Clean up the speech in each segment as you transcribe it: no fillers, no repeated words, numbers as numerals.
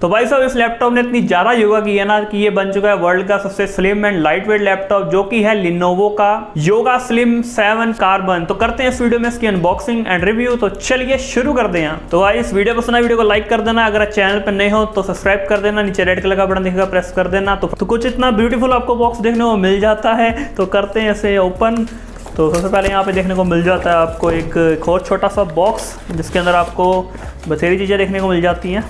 तो भाई साहब इस लैपटॉप ने इतनी ज़्यादा योगा की है ना कि ये बन चुका है वर्ल्ड का सबसे slim and light weight laptop, जो कि है लिनोवो का योगा स्लिम 7 कार्बन। तो करते हैं इस वीडियो में इसकी अनबॉक्सिंग एंड रिव्यू। तो चलिए शुरू कर दें। तो भाई इस वीडियो पसंद आए वीडियो को लाइक कर देना, अगर चैनल पर नए हो तो सब्सक्राइब कर देना, नीचे रेड कलर का बटन दिखेगा प्रेस कर देना। तो कुछ इतना ब्यूटीफुल आपको बॉक्स देखने को मिल जाता है। तो करते हैं इसे ओपन। तो सबसे पहले यहाँ पे देखने को मिल जाता है आपको एक और छोटा सा बॉक्स, जिसके अंदर आपको बथेरी चीज़ें देखने को मिल जाती हैं।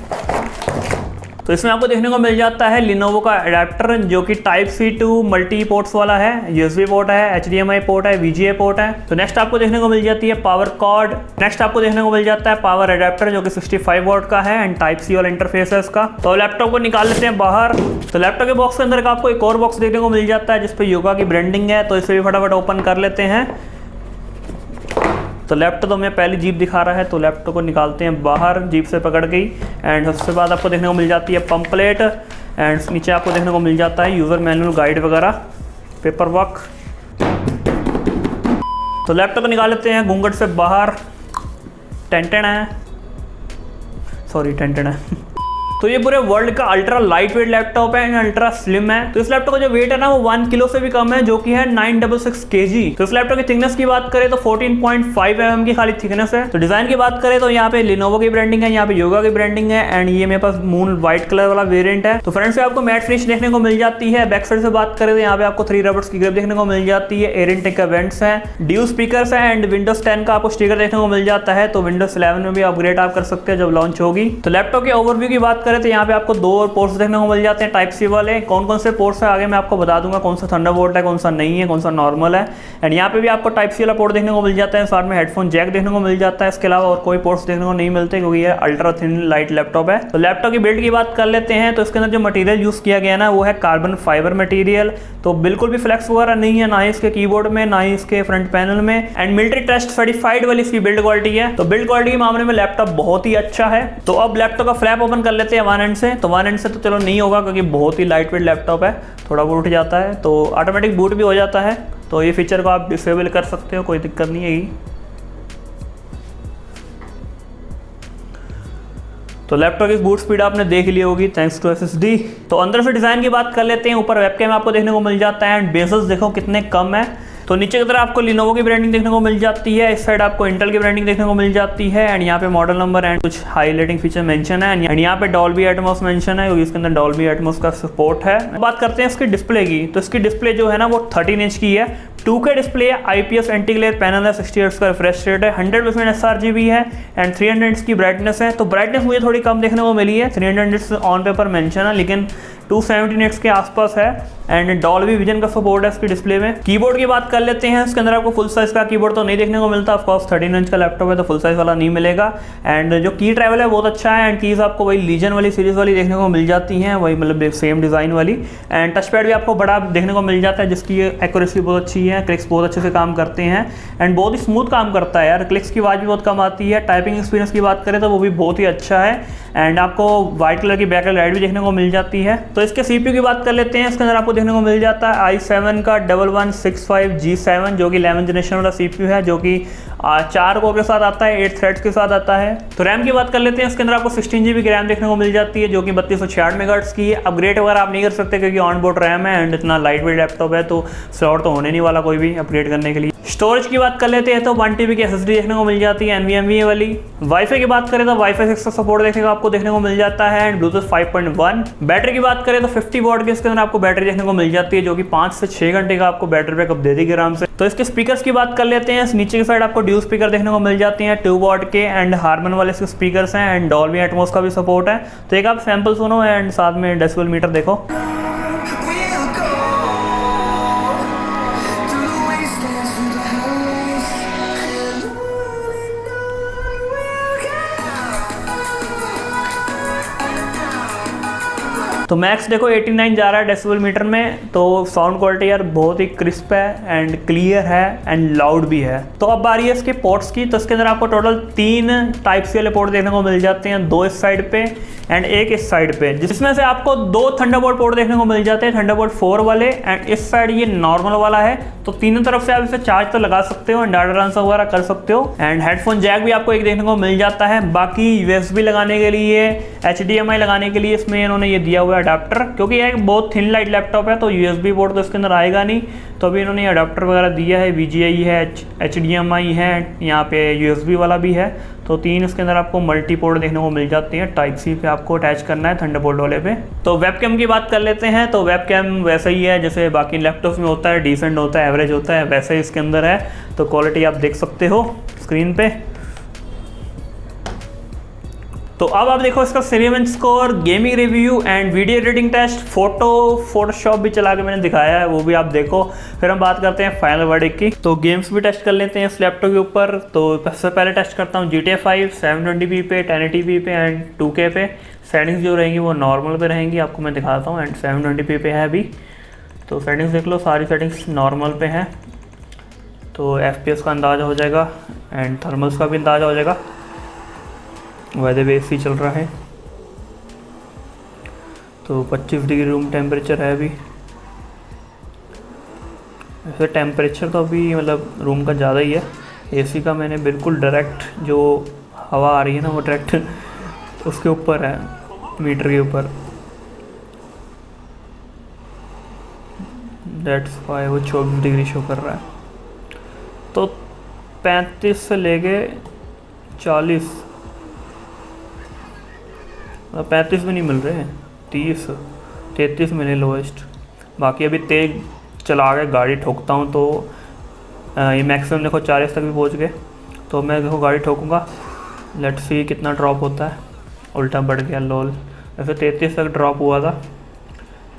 तो इसमें आपको देखने को मिल जाता है लिनोवो का अडेप्टर, जो कि type C to multi ports वाला है। यूएसबी पोर्ट है, HDMI पोर्ट है, VGA पोर्ट है। तो नेक्स्ट आपको देखने को मिल जाती है पावर कॉर्ड। नेक्स्ट आपको देखने को मिल जाता है पावर अडेप्टर, जो कि 65 वॉट का है एंड टाइप सी वाला इंटरफेस है इसका। तो लैपटॉप को निकाल लेते हैं बाहर। तो लैपटॉप के बॉक्स के अंदर आपको एक और बॉक्स देखने को मिल जाता है जिसपे योगा की ब्रांडिंग है। तो इसे भी फटाफट ओपन कर लेते हैं। तो लैपटॉप हमें पहली जीप दिखा रहा है, तो लैपटॉप को निकालते हैं बाहर जीप से पकड़ गई। एंड सबसे बाद आपको देखने को मिल जाती है पंप प्लेट एंड नीचे आपको देखने को मिल जाता है यूज़र मैनुअल गाइड वगैरह, पेपर वर्क। तो लैपटॉप को निकाल लेते हैं घूंघट से बाहर। टेंटेन है, सॉरी टेंटेन है। तो ये पूरे वर्ल्ड का अल्ट्रा लाइट वेट लैपटॉप है एंड अल्ट्रा स्लिम है। तो इस लैपटॉप का जो वेट है ना वो 1 किलो से भी कम है, जो कि है 966 kg। तो इस लैपटॉप की थिकनेस की बात करें तो 14.5 mm की खाली थिकनेस है। तो डिजाइन की बात करें तो यहाँ पे लिनोवो की ब्रांडिंग है, यहाँ पे योगा की ब्रांडिंग है एंड ये मेरे पास मून व्हाइट कलर वाला वेरिएंट है। तो फ्रंट से आपको मैट फिनिश देखने को मिल जाती है। बैक साइड से बात करें तो यहाँ पे आपको 3 रबर्स की ग्रिप देखने को मिल जाती है। एयर इनटेक का वेंट्स है, ड्यू स्पीकर्स है एंड विंडोज 10 का आपको स्टिकर देखने को मिल जाता है। तो विंडोज 11 में भी अपग्रेड आप कर सकते हैं जब लॉन्च होगी। तो लैपटॉप के ओवरव्यू की बात करें तो यहाँ पे आपको 2 और पोर्ट्स देखने को मिल जाते हैं टाइप सी वाले। कौन कौन से पोर्ट्स है आगे मैं आपको बता दूंगा, कौन सा थंडरबोल्ट है, कौन सा नहीं है, कौन सा नॉर्मल है। एंड यहाँ पे भी आपको टाइप सी वाला पोर्ट देखने को मिल जाता है, साथ में हेडफोन जैक देखने को मिल जाता है। इसके अलावा और कोई पोर्ट्स देखने को नहीं मिलते क्योंकि ये अल्ट्रा थिन लाइट लैपटॉप है। तो लैपटॉप की बिल्ड की बात कर लेते हैं। तो इसके अंदर जो मटेरियल यूज किया गया ना वो है कार्बन फाइबर मटेरियल। तो बिल्कुल भी फ्लेक्स वगैरह नहीं है, ना ही इसके कीबोर्ड में, ना ही इसके फ्रंट पैनल में। एंड मिलिट्री टेस्ट सर्टिफाइड वाली इसकी बिल्ड क्वालिटी है। तो बिल्ड क्वालिटी के मामले में लैपटॉप बहुत ही अच्छा है। तो अब लैपटॉप का फ्लैप ओपन कर लेते हैं वन एंड से। तो वन एंड से तो चलो नहीं होगा क्योंकि बहुत ही लाइट वेट लैपटॉप है, थोड़ा बहुत उठ जाता है। तो ऑटोमेटिक बूट भी हो जाता है, तो ये फीचर को आप डिसेबल कर सकते हो, कोई दिक्कत नहीं है। तो लैपटॉप की बूट स्पीड आपने देख ली होगी थैंक्स टू SSD। तो अंदर से डिज़ाइन की बात कर लेते हैं। ऊपर वेबकैम आपको देखने को मिल जाता है एंड बेजल्स देखो कितने कम है। तो नीचे की तरफ आपको लिनोवो की ब्रांडिंग देखने को मिल जाती है, इस साइड आपको इंटेल की ब्रांडिंग देखने को मिल जाती है एंड यहाँ पे मॉडल नंबर एंड कुछ हाईलाइटिंग फीचर मेंशन है एंड यहाँ पे डॉल्बी एटमॉस मेंशन है क्योंकि इसके अंदर डॉल्बी एटमॉस का सपोर्ट है। बात करते हैं इसकी डिस्प्ले की। तो इसकी डिस्प्ले जो है ना वो 13 इंच की है, 2K डिस्प्ले है, IPS एंटी ग्लेयर पैनल है, 60 हर्ट्ज का रिफ्रेश रेट है, 100% sRGB है एंड 300 निट्स की ब्राइटनेस है। तो ब्राइटनेस मुझे थोड़ी कम देखने को मिली है, 300 निट्स ऑन पेपर मेंशन है लेकिन 270 निट्स के आसपास है एंड डॉल्बी विजन का सपोर्ट है इसकी डिस्प्ले में। कीबोर्ड की बात कर लेते हैं। इसके अंदर आपको फुल साइज का कीबोर्ड तो नहीं देखने को मिलता, ऑफ कोर्स 13 इंच का लैपटॉप है तो फुल साइज वाला नहीं मिलेगा। एंड जो की ट्रैवल है बहुत अच्छा है एंड कीज आपको वही लीजन वाली सीरीज वाली देखने को मिल जाती हैं, वही मतलब सेम डिजाइन वाली। एंड टच पैड भी आपको बड़ा देखने को मिल जाता है जिसकी एक्यूरेसी बहुत अच्छी है, क्लिक्स बहुत अच्छे से काम करते हैं एंड बहुत ही स्मूथ काम करता है यार, क्लिक्स की आवाज़ भी बहुत कम आती है। टाइपिंग एक्सपीरियंस की बात करें तो वो भी बहुत ही अच्छा है एंड आपको व्हाइट कलर की बैकलाइट लाइट भी देखने को मिल जाती है। तो इसके CPU की बात कर लेते हैं। इसके अंदर आपको देखने को मिल जाता है i7 का 1165G7, जो कि 11th जनरेशन वाला CPU है, जो कि 4 कोर के साथ आता है, 8 थ्रेड्स के साथ आता है। तो रैम की बात कर लेते हैं। इसके अंदर आपको 16 GB की रैम देखने को मिल जाती है, जो कि 3266 मेगाहर्ट्ज की है। अपग्रेड वगैरह आप नहीं कर सकते क्योंकि ऑन बोर्ड रैम है एंड इतना लाइट वेट लैपटॉप है तो स्लॉट तो होने नहीं वाला कोई भी अपग्रेड करने के लिए। स्टोरेज की बात कर लेते हैं तो 1 TB की SSD देखने को मिल जाती है NVMe वाली। वाईफाई की बात करें तो वाईफाई 6 का सपोर्ट आपको देखने को मिल जाता है एंड ब्लूटूथ 5.1। बैटरी की बात करें तो 50 वॉट की इसके अंदर आपको बैटरी देखने को मिल जाती है, जो कि 5 से 6 घंटे का आपको बैटरी बैकअप दे देगी आराम से। तो इसके स्पीकर्स की बात कर लेते हैं। नीचे की साइड आपको ड्यू स्पीकर देखने को मिल जाती हैं, 2 वॉट के एंड हार्मन वाले इसके स्पीकर्स हैं एंड डॉल्बी एटमॉस का भी सपोर्ट है। तो एक आप सैंपल सुनो एंड साथ में डेसिबल मीटर देखो। तो मैक्स देखो 89 जा रहा है डेसिबल मीटर में। तो साउंड क्वालिटी यार बहुत ही क्रिस्प है एंड क्लियर है एंड लाउड भी है। तो अब बारी है इसके पोर्ट्स की। तो इसके अंदर आपको टोटल 3 टाइप सी वाले पोर्ट देखने को मिल जाते हैं, 2 इस साइड पे एंड एक इस साइड पे, जिसमें से आपको 2 थंडरबोल्ट पोर्ट देखने को मिल जाते हैं, थंडरबोल्ट 4 वाले एंड इस साइड ये नॉर्मल वाला है। तो तीनों तरफ से आप इसे चार्ज तो लगा सकते हो एंड डाटा ट्रांसफर वगैरह कर सकते हो एंड हेडफोन जैक भी आपको एक देखने को मिल जाता है। बाकी USB लगाने के लिए HDMI लगाने के लिए इसमें इन्होंने ये दिया हुआ है अडाप्टर, क्योंकि यह एक बहुत थिन लाइट लैपटॉप है तो USB पोर्ट तो इसके अंदर आएगा नहीं, तो अभी इन्होंने ये अडाप्टर वगैरह दिया है। VGA है, HDMI है, यहाँ पे USB वाला भी है, तो 3 इसके अंदर आपको मल्टी पोर्ट देखने को मिल जाती हैं। टाइप सी पे आपको अटैच करना है थंडरबोल्ट वाले पे। तो वेबकैम की बात कर लेते हैं, तो वेबकैम वैसा ही है जैसे बाकी लैपटॉप्स में होता है, डिसेंट होता है, एवरेज होता है, वैसे ही इसके अंदर है। तो क्वालिटी आप देख सकते हो स्क्रीन पे। तो अब आप देखो इसका cinematic score, gaming review and video editing test, Photoshop भी चला के मैंने दिखाया है, वो भी आप देखो। फिर हम बात करते हैं फाइनल वर्डिक्ट की। तो गेम्स भी टेस्ट कर लेते हैं इस लैपटॉप के ऊपर। तो सबसे पहले टेस्ट करता हूँ GTA 5 720p पे, 1080p पे एंड 2K पे। सेटिंग्स जो रहेंगी वो नॉर्मल पे रहेंगी, आपको मैं दिखाता हूँ। एंड 720p पे है अभी, तो सेटिंग्स देख लो, सारी सेटिंग्स नॉर्मल पे हैं। तो FPS का अंदाज़ा हो जाएगा एंड थर्मल्स का भी अंदाज़ा हो जाएगा। वैसे भी AC चल रहा है, तो 25 डिग्री रूम टेम्परेचर है अभी। ऐसे टेम्परेचर तो अभी मतलब रूम का ज़्यादा ही है। AC का मैंने बिल्कुल डायरेक्ट जो हवा आ रही है ना वो डायरेक्ट उसके ऊपर है, मीटर के ऊपर। दैट्स वाई वो 24 डिग्री शो कर रहा है। तो 35 से लेके 40, 35 भी नहीं मिल रहे हैं, 30 33 मिले लोएस्ट। बाकी अभी तेज चला के गाड़ी ठोकता हूँ तो ये मैक्सिमम देखो 40 तक भी पहुँच गए। तो मैं देखो गाड़ी ठोकूँगा, लेट्स सी कितना ड्रॉप होता है। उल्टा बढ़ गया लोल, वैसे 33 तक ड्रॉप हुआ था।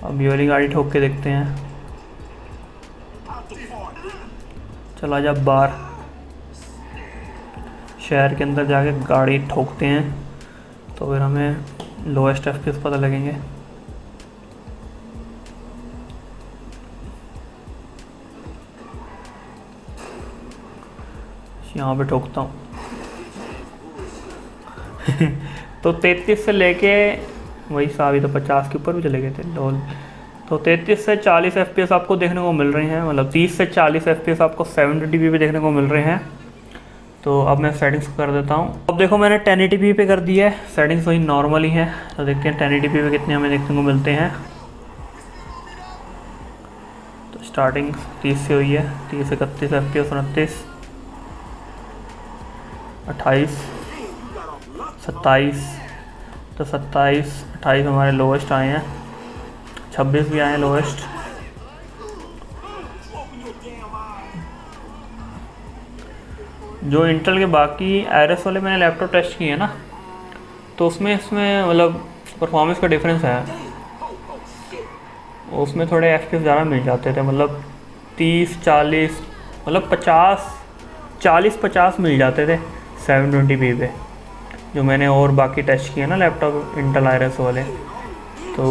अब ये वाली गाड़ी ठोक के देखते हैं। चला जा बाहर, शहर के अंदर जाके गाड़ी ठोकते हैं, तो फिर हमें लोएस्ट FPS पता लगेंगे। यहाँ पे ठोकता हूँ तो 33 से लेके वही सावी तो 50 के ऊपर भी चले गए थे लोल। तो 33 से 40 FPS आपको देखने को मिल रहे हैं, मतलब 30 से 40 FPS आपको 720p पे देखने को मिल रहे हैं। तो अब मैं सेटिंग्स कर देता हूँ। अब देखो मैंने 1080p पे कर दिया है, सेटिंग्स वही नॉर्मल ही है। तो देखते हैं 1080p पे कितने हमें देखने को मिलते हैं। तो स्टार्टिंग 30 से हुई है, 30 31 FPS, 29 28 27। तो 27 28 हमारे लोवेस्ट आए हैं, 26 भी आए हैं लोवेस्ट। जो इंटेल के बाकी आयरस वाले मैंने लैपटॉप टेस्ट किए हैं ना, तो उसमें मतलब परफॉर्मेंस का डिफरेंस है। उसमें थोड़े FPS ज़्यादा मिल जाते थे, मतलब 30 40 मतलब 40 मिल जाते थे 720p पे, जो मैंने और बाकी टेस्ट किए ना लैपटॉप इंटेल आयरस वाले। तो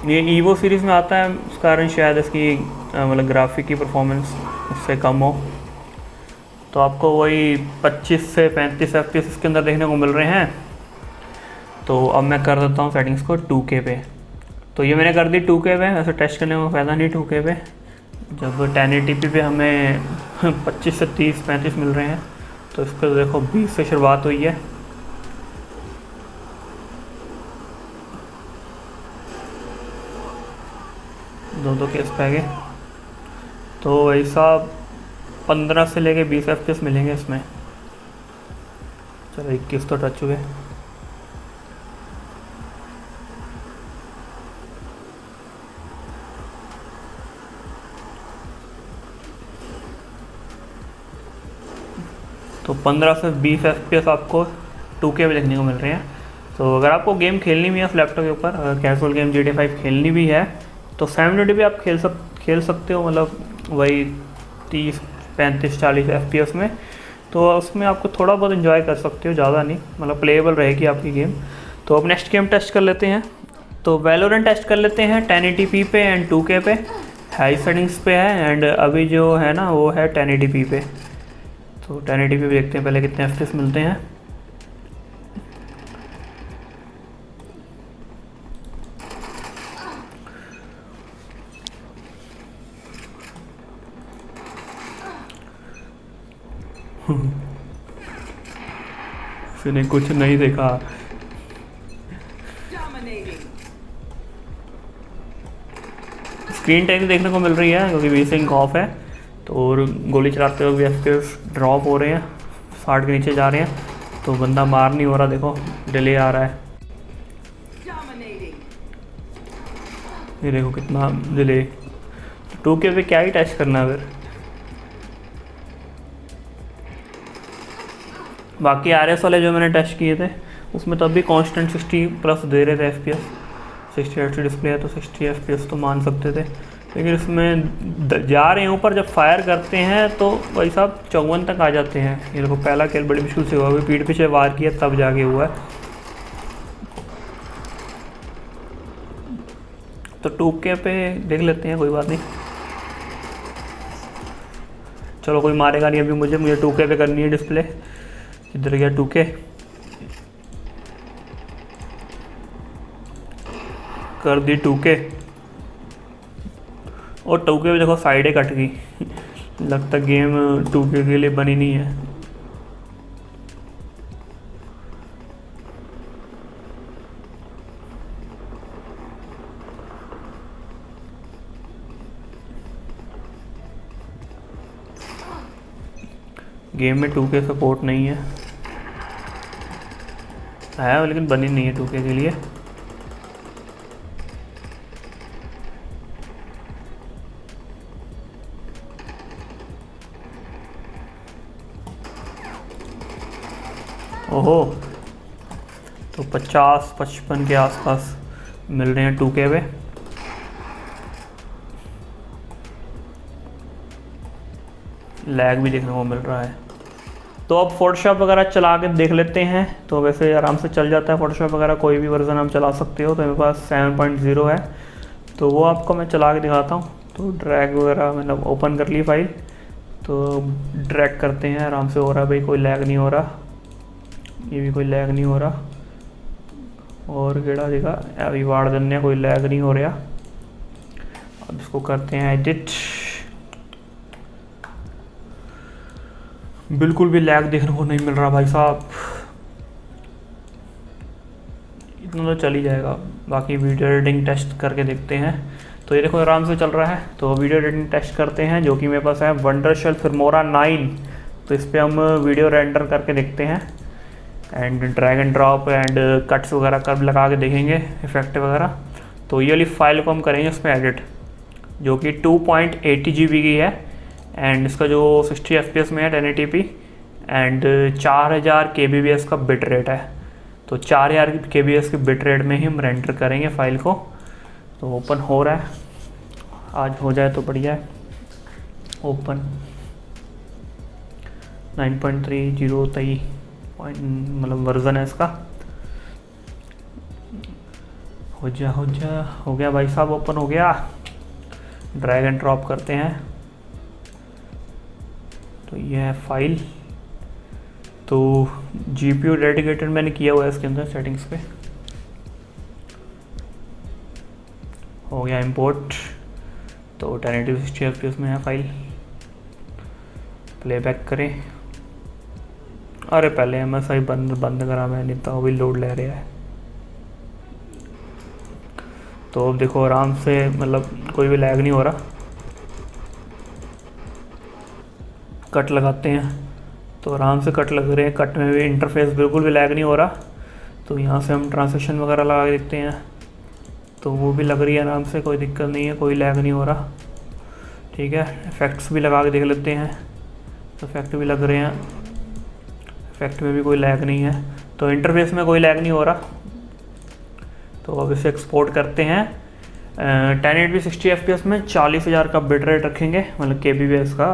ये ईवो सीरीज़ में आता है, उस कारण शायद इसकी मतलब ग्राफिक की परफॉर्मेंस उससे कम हो। तो आपको वही 25 से 35 FPS इसके अंदर देखने को मिल रहे हैं। तो अब मैं कर देता हूँ सेटिंग्स को 2K पे। तो ये मैंने कर दी 2K पे, वैसे टेस्ट करने में फ़ायदा नहीं 2K पे, जब 1080p पे हमें 25 से 30 35 मिल रहे हैं। तो इस पर देखो 20 से शुरुआत हुई है। दो केस पे गए, तो ऐसा 15 से लेके 20 FPS मिलेंगे इसमें। चलो 21 तो टच हुए। तो 15 से 20 FPS आपको 2K में देखने को मिल रहे हैं। तो अगर आपको गेम खेलनी भी है उस लैपटॉप के ऊपर, अगर कैजुअल गेम GTA 5 खेलनी भी है तो 720p आप खेल सकते हो, मतलब वही 30 35 40 FPS में। तो उसमें आपको थोड़ा बहुत इन्जॉय कर सकते हो, ज़्यादा नहीं, मतलब प्लेएबल रहेगी आपकी गेम। तो अब नेक्स्ट गेम टेस्ट कर लेते हैं। तो वैलोरेंट टेस्ट कर लेते हैं 1080p पे एंड 2K पे, हाई सेटिंग्स पे है। एंड अभी जो है ना वो है 1080p पे। तो 1080p पे देखते हैं पहले कितने FPS मिलते हैं। उसने कुछ नहीं देखा, स्क्रीन टाइम देखने को मिल रही है क्योंकि वी सिंक ऑफ है, तो और गोली चलाते हुए भी FPS ड्रॉप हो रहे हैं, 60 के नीचे जा रहे हैं, तो बंदा मार नहीं हो रहा, देखो डिले आ रहा है, ये देखो कितना डिले। 2K पे क्या ही टच करना है फिर। बाकी RS वाले जो मैंने टेस्ट किए थे उसमें तब भी कांस्टेंट 60+ दे रहे थे FPS, 60 Hz डिस्प्ले है तो 60 FPS तो मान सकते थे, लेकिन इसमें जा रहे हैं ऊपर, जब फायर करते हैं तो भाई साहब 54 तक आ जाते हैं। ये देखो पहला किल बड़ी मुश्किल से हुआ, अभी पीठ पीछे वार किया तब जाके हुआ है। तो 2K पे देख लेते हैं, कोई बात नहीं, चलो कोई मारेगा नहीं अभी मुझे 2K पे करनी है डिस्प्ले। इधर गया 2K, कर दी 2K, और 2K पे देखो साइडें कट गई लगता गेम 2K के लिए बनी नहीं है। गेम में 2K सपोर्ट नहीं है लेकिन बनी नहीं है 2K के लिए। ओहो, तो 50-55 के आसपास मिल रहे हैं 2K पे। लैग भी देखने को मिल रहा है। तो अब फोटोशॉप वगैरह चला के देख लेते हैं, तो वैसे आराम से चल जाता है फोटोशॉप वगैरह, कोई भी वर्जन हम चला सकते हो। तो मेरे पास 7.0 है, तो वो आपको मैं चला के दिखाता हूँ। तो ड्रैग वगैरह मतलब ओपन कर ली फाइल, तो ड्रैग करते हैं, आराम से हो रहा है भाई, कोई लैग नहीं हो रहा, ये भी कोई लैग नहीं हो रहा, और केड़ा देखा अभी वाड़ देने, कोई लैग नहीं हो रहा। अब इसको करते हैं एडिट, बिल्कुल भी लैग देखने को नहीं मिल रहा भाई साहब, इतना तो चल ही जाएगा। बाकी वीडियो एडिटिंग टेस्ट करके देखते हैं। तो ये देखो आराम से चल रहा है, तो वीडियो एडिटिंग टेस्ट करते हैं, जो कि मेरे पास है वंडरशेल फिल्मोरा 9। तो इस पर हम वीडियो रेंडर करके देखते हैं, and drag and drop and cuts वगैरह कर लगा के देखेंगे, इफेक्ट वगैरह। तो ये वाली फाइल को हम करेंगे इसमें एडिट, जो कि 2.80 GB की है, एंड इसका जो 60 FPS में है 1080p, एंड 4000 kbps का बिट रेट है। तो 4000 kbps के बिट रेट में ही हम रेंडर करेंगे फाइल को। तो ओपन हो रहा है, आज हो जाए तो बढ़िया है। ओपन 9.30 मतलब वर्जन है इसका। हो गया भाई साहब, ओपन हो गया। ड्रैग एंड ड्रॉप करते हैं, तो ये है फाइल। तो GPU डेडिकेटेड मैंने किया हुआ है इसके अंदर सेटिंग्स पे। हो गया इंपोर्ट, तो 1080 60 FPS में है फाइल। प्लेबैक करें, अरे पहले MSI बंद करा मैं, नहीं तो अभी लोड ले रहा है। तो अब देखो आराम से, मतलब कोई भी लैग नहीं हो रहा। कट लगाते हैं, तो आराम से कट लग रहे हैं, कट में भी इंटरफेस बिल्कुल भी लैग नहीं हो रहा। तो यहाँ से हम ट्रांसलेशन वगैरह लगा के देखते हैं, तो वो भी लग रही है आराम से, कोई दिक्कत नहीं है, कोई लैग नहीं हो रहा। ठीक है, इफेक्ट्स भी लगा के देख लेते हैं, तो इफेक्ट भी लग रहे हैं, इफेक्ट में भी कोई लैग नहीं है, तो इंटरफेस में कोई लैग नहीं हो रहा। तो अब इसे एक्सपोर्ट करते हैं 1080 60 FPS में 40,000 का बिट रेट रखेंगे, मतलब kbps का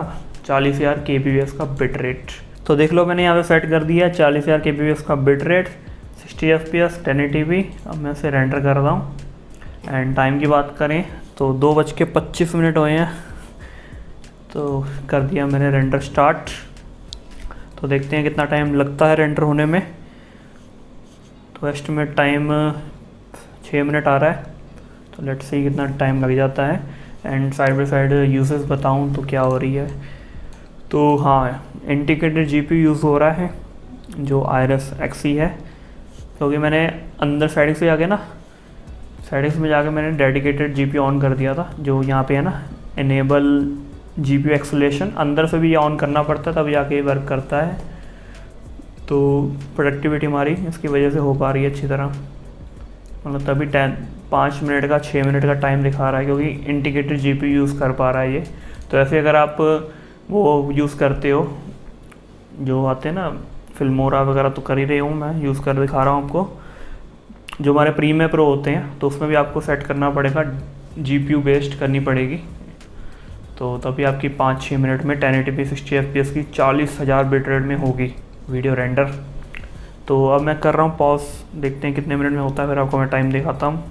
40,000 kbps का बिट रेट। तो देख लो मैंने यहाँ पे सेट कर दिया 40,000 kbps का बिट रेट, 60 FPS 1080p। अब मैं इसे रेंडर कर रहा हूँ। एंड टाइम की बात करें तो 2:25 हुए हैं, तो कर दिया मैंने रेंडर स्टार्ट। तो देखते हैं कितना टाइम लगता है रेंडर होने में। तो एस्टिमेट टाइम 6 मिनट आ रहा है, तो लेट्स सी कितना टाइम लग जाता है। And side by side uses बताऊं तो क्या हो रही है। तो हाँ, इंटीग्रेटेड GPU यूज़ हो रहा है जो Iris Xe है, क्योंकि मैंने अंदर साइड से आके ना सेटिंग्स में जाके मैंने डेडिकेटेड जीपीयू ऑन कर दिया था, जो यहाँ पे है ना इनेबल जीपीयू एक्सेलेरेशन, अंदर से भी ये ऑन करना पड़ता है तब जाके ये वर्क करता है। तो प्रोडक्टिविटी हमारी इसकी वजह से हो पा रही है अच्छी तरह, मतलब तभी 5 मिनट का 6 मिनट का टाइम दिखा रहा है क्योंकि इंटीग्रेटेड जीपीयू यूज़ कर पा रहा है ये। तो ऐसे अगर आप वो यूज़ करते हो जो आते हैं ना फिल्मोरा वगैरह, तो कर ही रही हूँ मैं, यूज़ कर दिखा रहा हूँ आपको, जो हमारे प्रीमियर प्रो होते हैं तो उसमें भी आपको सेट करना पड़ेगा, जीपीयू बेस्ड करनी पड़ेगी। तो तभी आपकी 5-6 मिनट में 1080p 60 fps की 40,000 बिट रेट में होगी वीडियो रेंडर। तो अब मैं कर रहा हूँ पॉज, देखते हैं कितने मिनट में होता है, फिर आपको मैं टाइम दिखाता हूँ।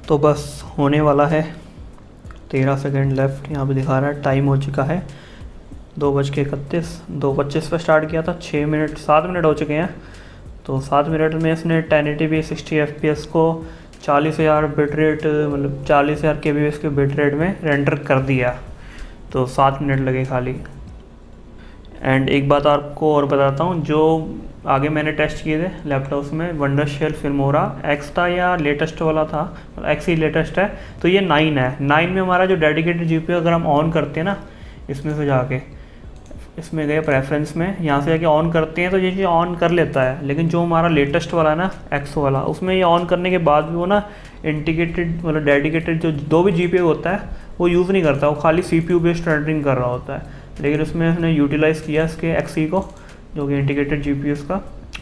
तो बस होने वाला है, 13 सेकेंड लेफ्ट यहाँ पे दिखा रहा है, टाइम हो चुका है 2:31, 2:25 पर स्टार्ट किया था, 7 मिनट हो चुके हैं। तो 7 मिनट में इसने 1080p 60 fps को 40,000 बिट रेट, मतलब 40,000 kbps के बिट रेट में रेंडर कर दिया। तो 7 मिनट लगे खाली। एंड एक बात आपको और बताता हूँ, जो आगे मैंने टेस्ट किए थे लैपटॉप्स में, वंडरशेल फिल्मोरा एक्स था या लेटेस्ट वाला था, एक्स ही लेटेस्ट है, तो ये 9 है। 9 में हमारा जो डेडिकेटेड जीपीयू अगर हम ऑन करते हैं ना, इसमें से जाके इसमें गए प्रेफरेंस में, यहाँ से जाके ऑन करते हैं तो ये चीज़ ऑन कर लेता है। लेकिन जो हमारा लेटेस्ट वाला है ना एक्स वाला, उसमें ये ऑन करने के बाद भी वो ना इंटीग्रेटेड मतलब डेडिकेटेड जो भी जीपीयू होता है वो यूज़ नहीं करता, वो खाली सीपीयू बेस्ड रेंडरिंग कर रहा होता है। लेकिन उसमें उसने यूटिलाइज़ किया इसके एक्सी को, जो कि इंटीग्रेटेड जीपीयू का,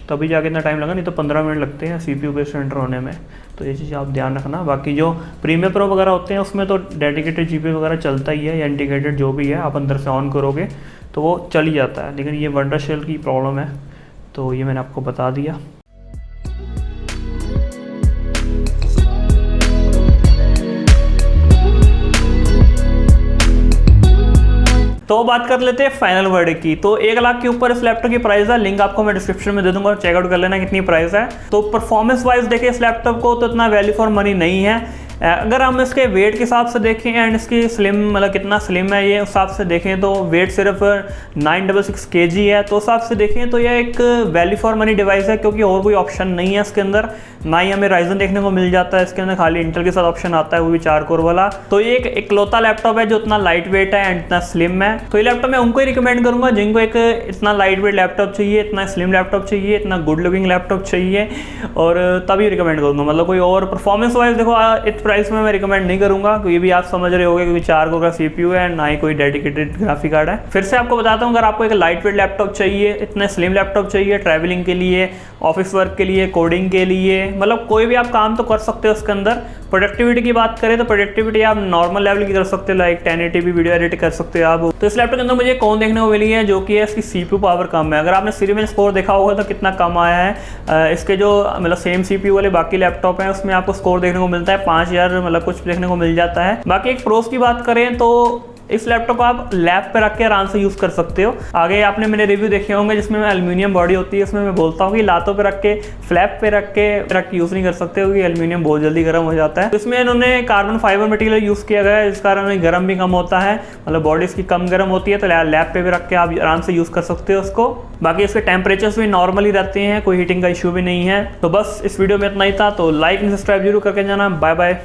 तभी जाके इतना टाइम लगा, नहीं तो 15 मिनट लगते हैं सीपीयू बेस्ड रेंडर होने में। तो ये चीज़ आप ध्यान रखना। बाकी जो प्रीमियर प्रो वगैरह होते हैं उसमें तो डेडिकेटेड जीपीयू वगैरह चलता ही है, या इंटीग्रेटेड जो भी है आप अंदर से ऑन करोगे तो वो चल ही जाता है। लेकिन ये वंडरशेल की प्रॉब्लम है, तो ये मैंने आपको बता दिया। तो बात कर लेते हैं फाइनल वर्ड की। तो 1 लाख के ऊपर इस लैपटॉप की प्राइस है, लिंक आपको मैं डिस्क्रिप्शन में दे दूंगा, चेकआउट कर लेना कितनी प्राइस है। तो परफॉर्मेंस वाइज देखें इस लैपटॉप को तो इतना वैल्यू फॉर मनी नहीं है। अगर हम इसके वेट के हिसाब से देखें एंड इसकी स्लिम मतलब कितना स्लिम है ये हिसाब से देखें, तो वेट सिर्फ 966 kg है। तो हिसाब से देखें तो ये एक वैल्यू फॉर मनी डिवाइस है, क्योंकि और कोई ऑप्शन नहीं है इसके अंदर, ना ही हमें राइजन देखने को मिल जाता है इसके अंदर, खाली इंटेल के साथ ऑप्शन आता है, वो भी 4 कोर वाला। तो ये एक इकलौता लैपटॉप है जो इतना लाइट वेट है एंड इतना स्लिम है। तो ये लैपटॉप मैं उनको ही रिकमेंड करूंगा जिनको एक इतना लाइट वेट लैपटॉप चाहिए, इतना स्लिम लैपटॉप चाहिए, इतना गुड लुकिंग लैपटॉप चाहिए, और तभी रिकमेंड करूंगा। मतलब कोई और परफॉर्मेंस वाइज देखो इस प्राइस में मैं रिकमेंड नहीं करूंगा, क्योंकि भी आप समझ रहे होंगे क्योंकि 4 कोर का सीपीयू है, ना ही कोई डेडिकेटेड ग्राफिक कार्ड है। फिर से आपको बताता हूँ, अगर आपको एक लाइट वेट लैपटॉप चाहिए, इतना स्लिम लैपटॉप चाहिए ट्रैवलिंग के लिए, ऑफिस वर्क के लिए, कोडिंग के लिए, मतलब कोई भी आप काम तो कर सकते हो उसके अंदर। प्रोडक्टिविटी की बात करें तो प्रोडक्टिविटी आप नॉर्मल लेवल की कर सकते हो, लाइक 1080p वीडियो एडिट कर सकते हो आप। तो इस लैपटॉप के अंदर मुझे कौन देखने को मिली है, जो कि है इसकी सीपीयू पावर कम है। अगर आपने सीरियल स्कोर देखा होगा तो कितना कम आया है इसके, जो मतलब सेम सीपीयू वाले बाकी लैपटॉप हैं उसमें आपको स्कोर देखने को मिलता है 5000 मतलब कुछ देखने को मिल जाता है। बाकी एक प्रोस की बात करें तो इस लैपटॉप आप लैप पे रख के आराम से यूज़ कर सकते हो। आगे आपने मेरे रिव्यू देखे होंगे जिसमें मैं एल्यूमिनियम बॉडी होती है, उसमें मैं बोलता हूँ कि लातों पे रख के फ्लैप पे रख के यूज़ नहीं कर सकते हो, कि एल्यूमिनियम बहुत जल्दी गर्म हो जाता है। तो इसमें इन्होंने कार्बन फाइबर मटेरियल यूज़ किया गया है, जिस कारण गर्म भी कम होता है, मतलब बॉडी इसकी कम गर्म होती है। तो लैप पे भी रख के आप आराम से यूज़ कर सकते हो उसको। बाकी इसके टेम्परेचर्स भी नॉर्मल ही रहते हैं, कोई हीटिंग का इशू भी नहीं है। तो बस इस वीडियो में इतना ही था, तो लाइक एंड सब्सक्राइब जरूर करके जाना। Bye bye.